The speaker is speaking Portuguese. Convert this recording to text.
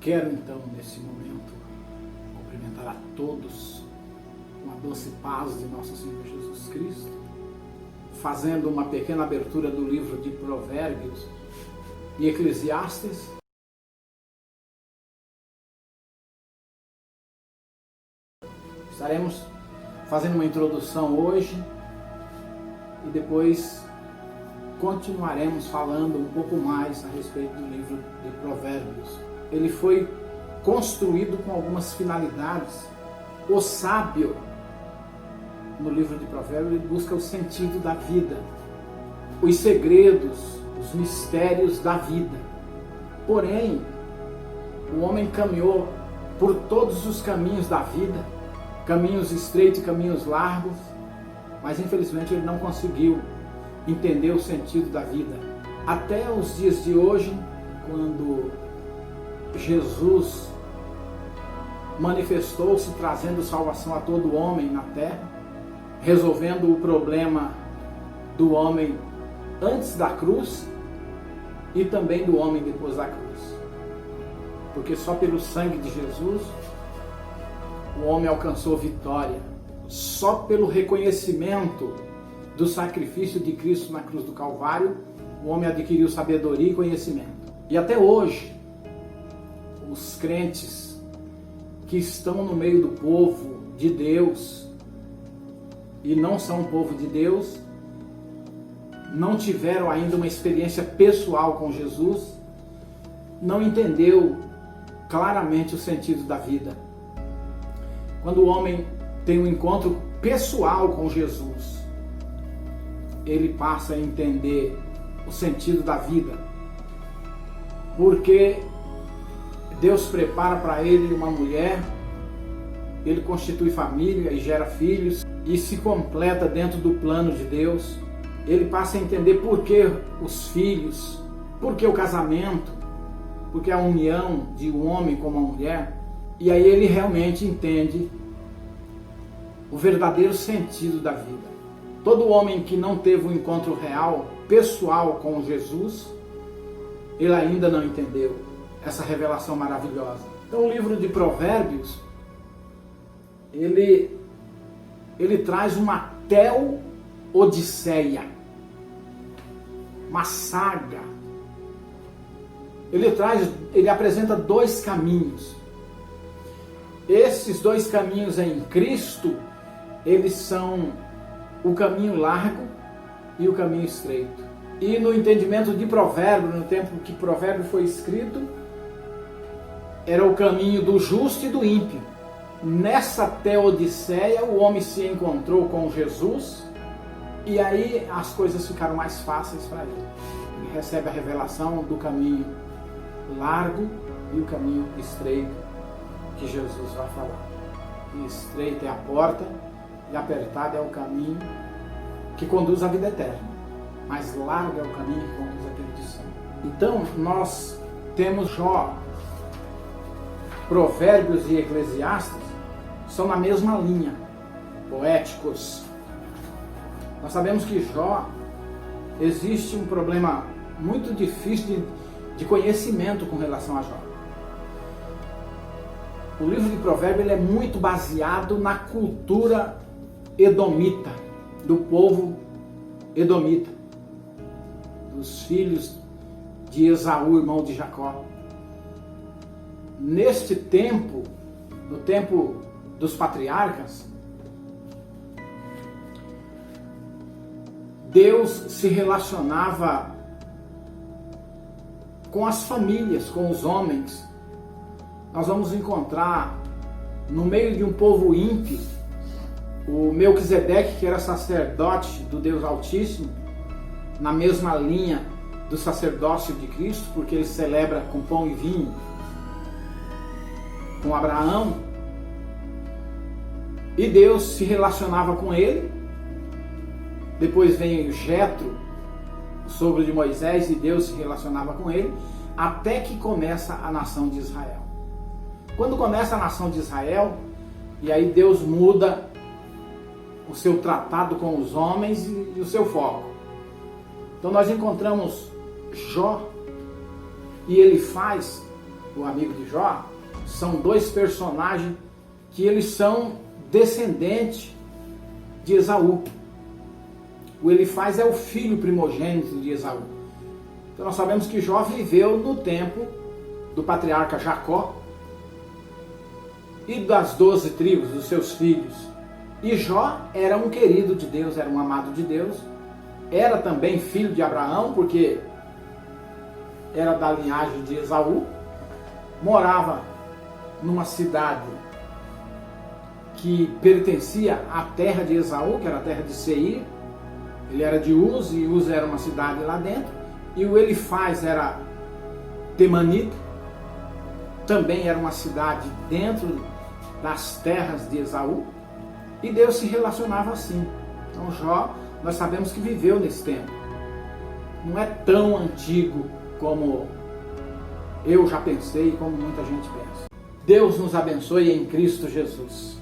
Quero então, nesse momento, cumprimentar a todos com a doce paz de nosso Senhor Jesus Cristo, fazendo uma pequena abertura do livro de Provérbios e Eclesiastes. Estaremos fazendo uma introdução hoje e depois continuaremos falando um pouco mais a respeito do livro de Provérbios. Ele foi construído com algumas finalidades. O sábio, no livro de Provérbios, ele busca o sentido da vida, os segredos, os mistérios da vida. Porém, o homem caminhou por todos os caminhos da vida, caminhos estreitos e caminhos largos, mas infelizmente ele não conseguiu entender o sentido da vida. Até os dias de hoje, quando Jesus manifestou-se trazendo salvação a todo homem na terra, resolvendo o problema do homem antes da cruz e também do homem depois da cruz. Porque só pelo sangue de Jesus o homem alcançou vitória. Só pelo reconhecimento do sacrifício de Cristo na cruz do Calvário, o homem adquiriu sabedoria e conhecimento. E até hoje, os crentes que estão no meio do povo de Deus e não são o povo de Deus, não tiveram ainda uma experiência pessoal com Jesus, não entendeu claramente o sentido da vida. Quando o homem tem um encontro pessoal com Jesus, ele passa a entender o sentido da vida, porque Deus prepara para ele uma mulher, ele constitui família e gera filhos e se completa dentro do plano de Deus. Ele passa a entender por que os filhos, por que o casamento, por que a união de um homem com uma mulher. E aí ele realmente entende o verdadeiro sentido da vida. Todo homem que não teve um encontro real, pessoal com Jesus, ele ainda não entendeu essa revelação maravilhosa. Então o livro de Provérbios, ele traz uma teodicéia, uma saga. Ele apresenta dois caminhos. Esses dois caminhos em Cristo, eles são o caminho largo e o caminho estreito. E no entendimento de Provérbios, no tempo que Provérbio foi escrito, era o caminho do justo e do ímpio. Nessa teodicéia, o homem se encontrou com Jesus e aí as coisas ficaram mais fáceis para ele. Ele recebe a revelação do caminho largo e o caminho estreito que Jesus vai falar. E estreita é a porta e apertada é o caminho que conduz à vida eterna, mas largo é o caminho que conduz à perdição. Então nós temos Jó, Provérbios e Eclesiastes são na mesma linha, poéticos. Nós sabemos que Jó, existe um problema muito difícil de conhecimento com relação a Jó. O livro de Provérbios ele é muito baseado na cultura edomita, do povo edomita, dos filhos de Esaú, irmão de Jacó. Neste tempo, no tempo dos patriarcas, Deus se relacionava com as famílias, com os homens. Nós vamos encontrar no meio de um povo ímpio o Melquisedeque, que era sacerdote do Deus Altíssimo, na mesma linha do sacerdócio de Cristo, porque ele celebra com pão e vinho com Abraão, e Deus se relacionava com ele. Depois vem o Jetro, o sogro de Moisés, e Deus se relacionava com ele, até que começa a nação de Israel. Quando começa a nação de Israel, e aí Deus muda o seu tratado com os homens e o seu foco. Então nós encontramos Jó, e ele faz o amigo de Jó, são dois personagens que eles são descendentes de Esaú. O Elifaz é o filho primogênito de Esaú. Então nós sabemos que Jó viveu no tempo do patriarca Jacó e das 12 tribos dos seus filhos. E Jó era um querido de Deus, era um amado de Deus. Era também filho de Abraão, porque era da linhagem de Esaú. Morava numa cidade que pertencia à terra de Esaú, que era a terra de Seir. Ele era de Uz, e Uz era uma cidade lá dentro. E o Elifaz era temanita, também era uma cidade dentro das terras de Esaú. E Deus se relacionava assim. Então Jó, nós sabemos que viveu nesse tempo. Não é tão antigo como eu já pensei e como muita gente pensa. Deus nos abençoe em Cristo Jesus.